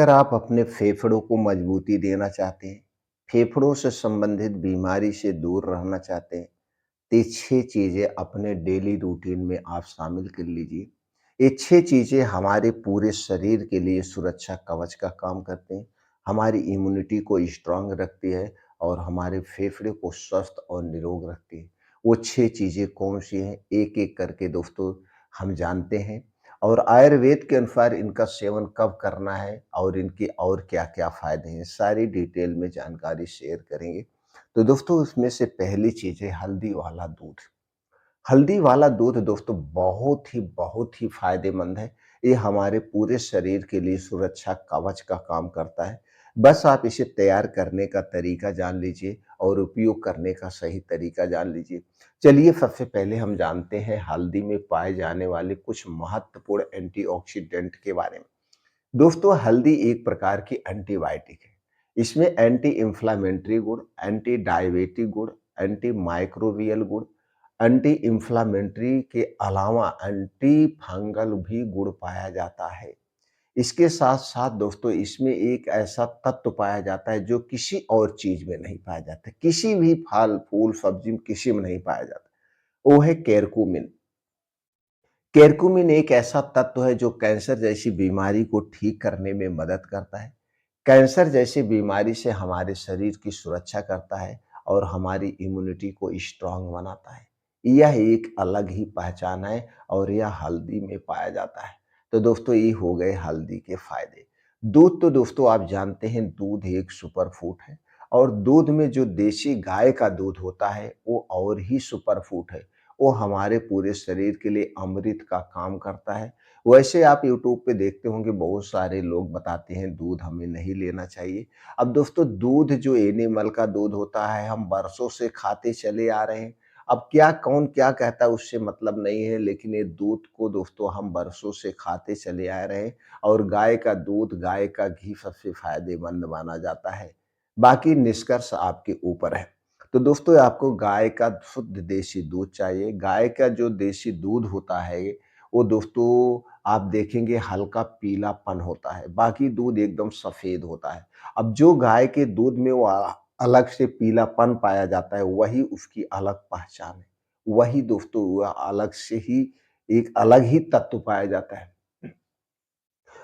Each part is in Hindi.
अगर आप अपने फेफड़ों को मजबूती देना चाहते हैं, फेफड़ों से संबंधित बीमारी से दूर रहना चाहते हैं, तो ये 6 चीज़ें अपने डेली रूटीन में आप शामिल कर लीजिए। ये 6 चीज़ें हमारे पूरे शरीर के लिए सुरक्षा कवच का काम करते हैं, हमारी इम्यूनिटी को स्ट्रॉन्ग रखती है और हमारे फेफड़े को स्वस्थ और निरोग रखती है। वो 6 चीज़ें कौन-सी हैं, एक-एक करके दोस्तों हम जानते हैं और आयुर्वेद के अनुसार इनका सेवन कब करना है और इनके और क्या-क्या फ़ायदे हैं, सारी डिटेल में जानकारी शेयर करेंगे। तो दोस्तों उसमें से पहली चीज़ है हल्दी वाला दूध। हल्दी वाला दूध दोस्तों बहुत ही फ़ायदेमंद है। ये हमारे पूरे शरीर के लिए सुरक्षा कवच का काम करता है। बस आप इसे तैयार करने का तरीका जान लीजिए और उपयोग करने का सही तरीका जान लीजिए। चलिए सबसे पहले हम जानते हैं हल्दी में पाए जाने वाले कुछ महत्वपूर्ण एंटीऑक्सीडेंट के बारे में। दोस्तों हल्दी एक प्रकार की एंटीबायोटिक है। इसमें एंटी इंफ्लेमेटरी गुण, एंटी डायबिटिक गुण, एंटी माइक्रोबियल गुण, एंटी इंफ्लेमेटरी के अलावा एंटी फंगल भी गुण पाया जाता है। इसके साथ-साथ दोस्तों इसमें एक ऐसा तत्व पाया जाता है जो किसी और चीज़ में नहीं पाया जाता। किसी भी फल, फूल, सब्ज़ी में किसी में नहीं पाया जाता। वो है केरकुमिन। केरकुमिन एक ऐसा तत्व है जो कैंसर जैसी बीमारी को ठीक करने में मदद करता है। कैंसर जैसी बीमारी से हमारे शरीर की सुरक्षा करता है और हमारी इम्यूनिटी को स्ट्रांग बनाता है। यह एक अलग ही पहचान है और यह हल्दी में पाया जाता है। तो दोस्तों ये हो गए हल्दी के फायदे। दूध तो दोस्तों आप जानते हैं दूध एक सुपर फूड है और दूध में जो देसी गाय का दूध होता है वो और ही सुपर फूड है। वो हमारे पूरे शरीर के लिए अमृत का काम करता है। वैसे आप यूट्यूब पे देखते होंगे बहुत सारे लोग बताते हैं दूध हमें नहीं लेना चाहिए। अब दोस्तों दूध जो एनिमल का दूध होता है हम बरसों से खाते चले आ रहे हैं। अब क्या कौन क्या कहता है उससे मतलब नहीं है लेकिन ये दूध को दोस्तों हम बरसों से खाते चले आ रहे हैं और गाय का दूध, गाय का घी सबसे फ़ायदेमंद माना जाता है। बाकी निष्कर्ष आपके ऊपर है। तो दोस्तों आपको गाय का शुद्ध देसी दूध चाहिए। गाय का जो देसी दूध होता है वो दोस्तों आप देखेंगे हल्का पीलापन होता है, बाकी दूध एकदम सफ़ेद होता है। अब जो गाय के दूध में वो अलग से पीलापन पाया जाता है, वही उसकी अलग पहचान है। वही दोस्तों वह अलग से ही एक अलग ही तत्व पाया जाता है।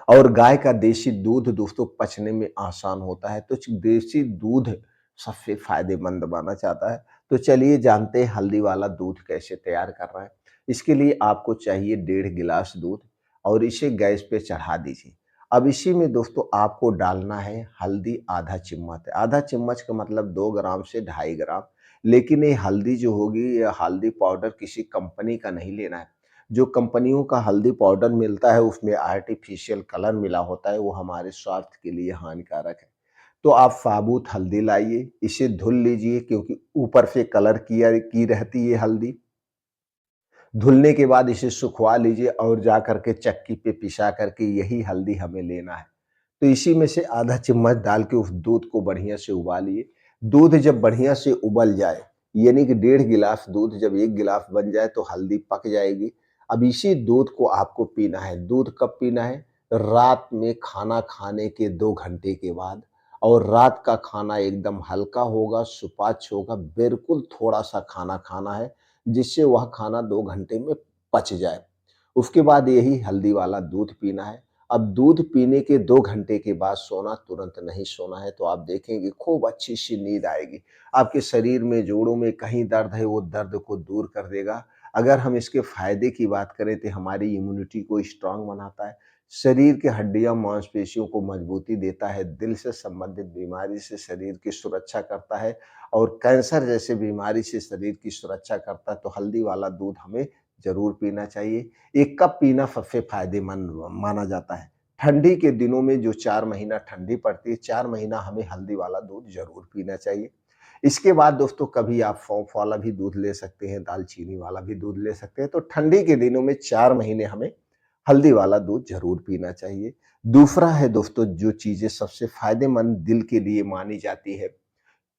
और गाय का देसी दूध दोस्तों पचने में आसान होता है, तो देसी दूध सबसे फ़ायदेमंद माना जाता है। तो चलिए जानते हैं हल्दी वाला दूध कैसे तैयार करना है। इसके लिए आपको चाहिए 1.5 गिलास दूध और इसे गैस पे चढ़ा दीजिए। अब इसी में दोस्तों आपको डालना है हल्दी आधा चम्मच। आधा चम्मच का मतलब 2 ग्राम से 2.5 ग्राम। लेकिन ये हल्दी जो होगी, ये हल्दी पाउडर किसी कंपनी का नहीं लेना है। जो कंपनियों का हल्दी पाउडर मिलता है उसमें आर्टिफिशियल कलर मिला होता है, वो हमारे स्वास्थ्य के लिए हानिकारक है। तो आप साबुत हल्दी लाइए, इसे धुल लीजिए क्योंकि ऊपर से कलर किया की रहती है हल्दी। धुलने के बाद इसे सुखवा लीजिए और जा कर के चक्की पे पिसा करके यही हल्दी हमें लेना है। तो इसी में से आधा चम्मच डाल के उस दूध को बढ़िया से उबालिए। दूध जब बढ़िया से उबल जाए, यानी कि 1.5 गिलास दूध जब 1 गिलास बन जाए तो हल्दी पक जाएगी। अब इसी दूध को आपको पीना है। दूध कब पीना है? रात में खाना खाने के 2 घंटे के बाद और रात का खाना एकदम हल्का होगा, सुपाच्य होगा, बिल्कुल थोड़ा-सा खाना खाना है, जिससे वह खाना 2 घंटे में पच जाए। उसके बाद यही हल्दी वाला दूध पीना है। अब दूध पीने के 2 घंटे के बाद सोना तुरंत नहीं सोना है, तो आप देखेंगे खूब अच्छी-सी नींद आएगी। आपके शरीर में, जोड़ों में कहीं दर्द है, वो दर्द को दूर कर देगा। अगर हम इसके फ़ायदे की बात करें तो हमारी इम्यूनिटी को स्ट्रॉन्ग बनाता है, शरीर की हड्डियाँ, मांसपेशियों को मजबूती देता है, दिल से संबंधित बीमारी से शरीर की सुरक्षा करता है और कैंसर जैसे बीमारी से शरीर की सुरक्षा करता है, तो हल्दी वाला दूध हमें ज़रूर पीना चाहिए। 1 कप पीना सबसे फ़ायदेमंद माना जाता है। ठंडी के दिनों में जो 4 महीना ठंडी पड़ती है, 4 महीना हमें हल्दी वाला दूध ज़रूर पीना चाहिए। इसके बाद दोस्तों कभी आप सौंफ वाला भी दूध ले सकते हैं, दालचीनी वाला भी दूध ले सकते हैं। तो ठंडी के दिनों में 4 महीने हमें हल्दी वाला दूध ज़रूर पीना चाहिए। दूसरा है दोस्तों जो चीज़ें सबसे फ़ायदेमंद दिल के लिए मानी जाती है,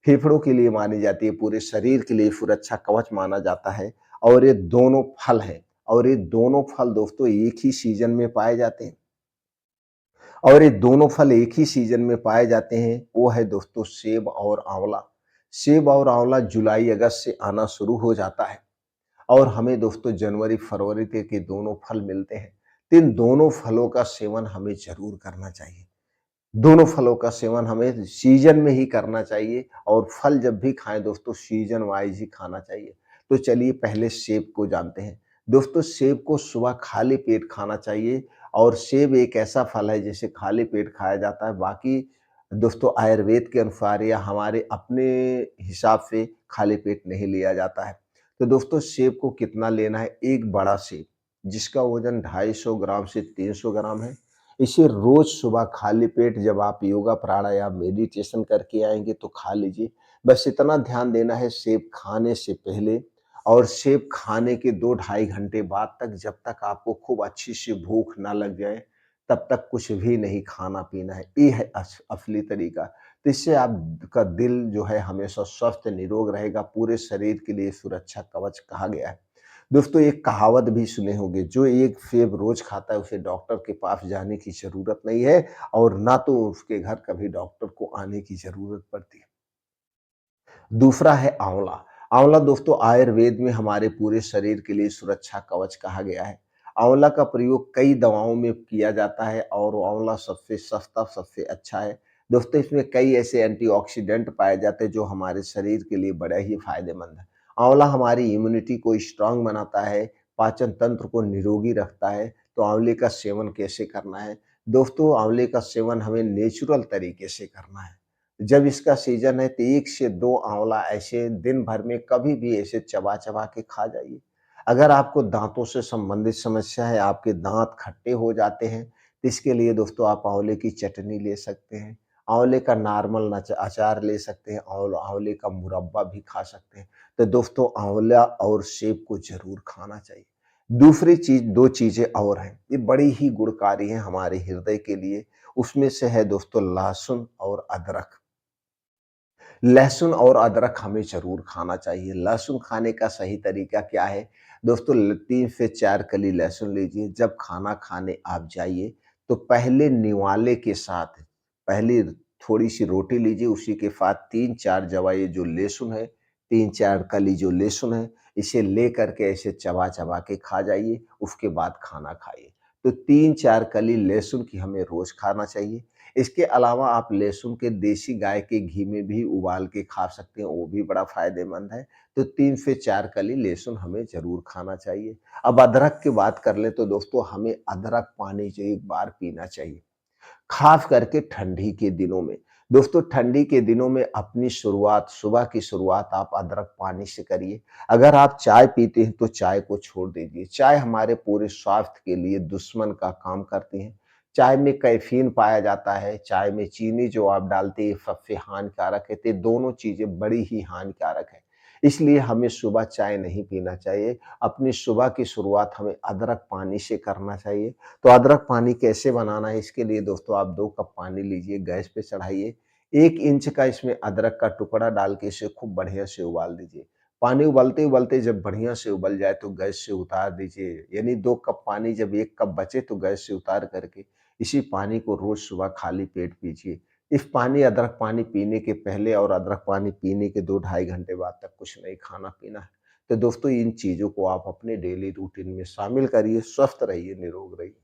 फेफड़ों के लिए मानी जाती है, पूरे शरीर के लिए सुरक्षा कवच माना जाता है और ये दोनों फल हैं और ये दोनों फल दोस्तों एक ही सीज़न में पाए जाते हैं। और ये दोनों फल एक ही सीज़न में पाए जाते हैं, वो है दोस्तों सेब और आँवला। सेब और आँवला जुलाई-अगस्त से आना शुरू हो जाता है और हमें दोस्तों जनवरी-फरवरी तक के दोनों फल मिलते हैं। तो इन दोनों फलों का सेवन हमें ज़रूर करना चाहिए। दोनों फलों का सेवन हमें सीज़न में ही करना चाहिए और फल जब भी खाएँ दोस्तों सीज़न वाइज़ ही खाना चाहिए। तो चलिए पहले सेब को जानते हैं। दोस्तों सेब को सुबह खाली पेट खाना चाहिए और सेब एक ऐसा फल है जिसे खाली पेट खाया जाता है। बाकी दोस्तों आयुर्वेद के अनुसार या हमारे अपने हिसाब से खाली पेट नहीं लिया जाता है। तो दोस्तों सेब को कितना लेना है? एक बड़ा सेब जिसका वज़न 250 ग्राम से 300 ग्राम है। इसे रोज सुबह खाली पेट जब आप योगा प्राणायाम मेडिटेशन करके आएँगे तो खा लीजिए। बस इतना ध्यान देना है सेब खाने से पहले और सेब खाने के 2 ढाई घंटे बाद तक जब तक आपको खूब अच्छी सी भूख ना लग जाए, तब तक कुछ भी नहीं खाना-पीना है। ये है असली तरीका। तो इससे आपका दिल जो है हमेशा स्वस्थ निरोग रहेगा, पूरे शरीर के लिए सुरक्षा कवच कहा गया है। दोस्तों एक कहावत भी सुने होंगे, जो एक सेब रोज खाता है उसे डॉक्टर के पास जाने की ज़रूरत नहीं है और ना तो उसके घर कभी डॉक्टर को आने की ज़रूरत पड़ती है। दूसरा है आँवला। आँवला दोस्तों आयुर्वेद में हमारे पूरे शरीर के लिए सुरक्षा कवच कहा गया है। आँवला का प्रयोग कई दवाओं में किया जाता है और आँवला सबसे सस्ता, सबसे अच्छा है। दोस्तों इसमें कई ऐसे एंटीऑक्सीडेंट पाए जाते हैं जो हमारे शरीर के लिए बड़े ही फ़ायदेमंद है। आँवला हमारी इम्यूनिटी को स्ट्रॉन्ग बनाता है, पाचन तंत्र को निरोगी रखता है। तो आँवले का सेवन कैसे करना है? दोस्तों आँवले का सेवन हमें नेचुरल तरीके से करना है। जब इसका सीज़न है तो 1 से 2 आँवला ऐसे दिन भर में कभी भी ऐसे चबा-चबा के खा जाइए। अगर आपको दाँतों से संबंधित समस्या है, आपके दाँत खट्टे हो जाते हैं, तो इसके लिए दोस्तों आप आँवले की चटनी ले सकते हैं। आँवले का नॉर्मल अचार ले सकते हैं और आँवले का मुरब्बा भी खा सकते हैं। तो दोस्तों आँवला और सेब को ज़रूर खाना चाहिए। दूसरी चीज़ 2 चीज़ें और हैं, ये बड़ी ही गुणकारी हैं हमारे हृदय के लिए, उसमें से है दोस्तों लहसुन और अदरक। लहसुन और अदरक हमें ज़रूर खाना चाहिए। लहसुन खाने का सही तरीका क्या है? दोस्तों 3 से 4 कली लहसुन लीजिए, जब खाना खाने आप जाइए, तो पहले निवाले के साथ पहले थोड़ी-सी रोटी लीजिए, उसी के साथ 3-4 जवा ये जो लहसुन है, 3-4 कली जो लहसुन है, इसे लेकर के ऐसे चबा-चबा के खा जाइए, उसके बाद खाना खाइए। तो 3-4 कली लहसुन की हमें रोज़ खाना चाहिए। इसके अलावा आप लहसुन के देसी गाय के घी में भी उबाल के खा सकते हैं, वो भी बड़ा फ़ायदेमंद है। तो 3 से 4 कली लहसुन हमें ज़रूर खाना चाहिए। अब अदरक की बात कर लें तो दोस्तों हमें अदरक पानी जो एक बार पीना चाहिए। खास करके ठंडी के दिनों में। दोस्तों ठंडी के दिनों में अपनी शुरुआत सुबह की शुरुआत आप अदरक पानी से करिए। अगर आप चाय पीते हैं तो चाय को छोड़ दीजिए। चाय हमारे पूरे स्वास्थ्य के लिए दुश्मन का काम करती है। चाय में कैफ़ीन पाया जाता है, चाय में चीनी जो आप डालते हैं सबसे हानिकारक है। तो ये दोनों चीज़ें बड़ी ही हानिकारक है। इसलिए हमें सुबह चाय नहीं पीना चाहिए। अपनी सुबह की शुरुआत हमें अदरक पानी से करना चाहिए। तो अदरक पानी कैसे बनाना है इसके लिए दोस्तों आप 2 कप पानी लीजिए, गैस पे चढ़ाइए, 1 इंच का इसमें अदरक का टुकड़ा डाल के इसे खूब बढ़िया से उबाल दीजिए। पानी उबलते-उबलते जब बढ़िया से उबल जाए तो गैस से उतार दीजिए, यानी 2 कप पानी जब 1 कप बचे तो गैस से उतार करके इसी पानी को रोज़ सुबह खाली पेट पीजिए। इस पानी अदरक पानी पीने के पहले और अदरक पानी पीने के 2 ढाई घंटे बाद तक कुछ नहीं खाना-पीना है। तो दोस्तों इन चीज़ों को आप अपने डेली रूटीन में शामिल करिए, स्वस्थ रहिए, निरोग रहिए।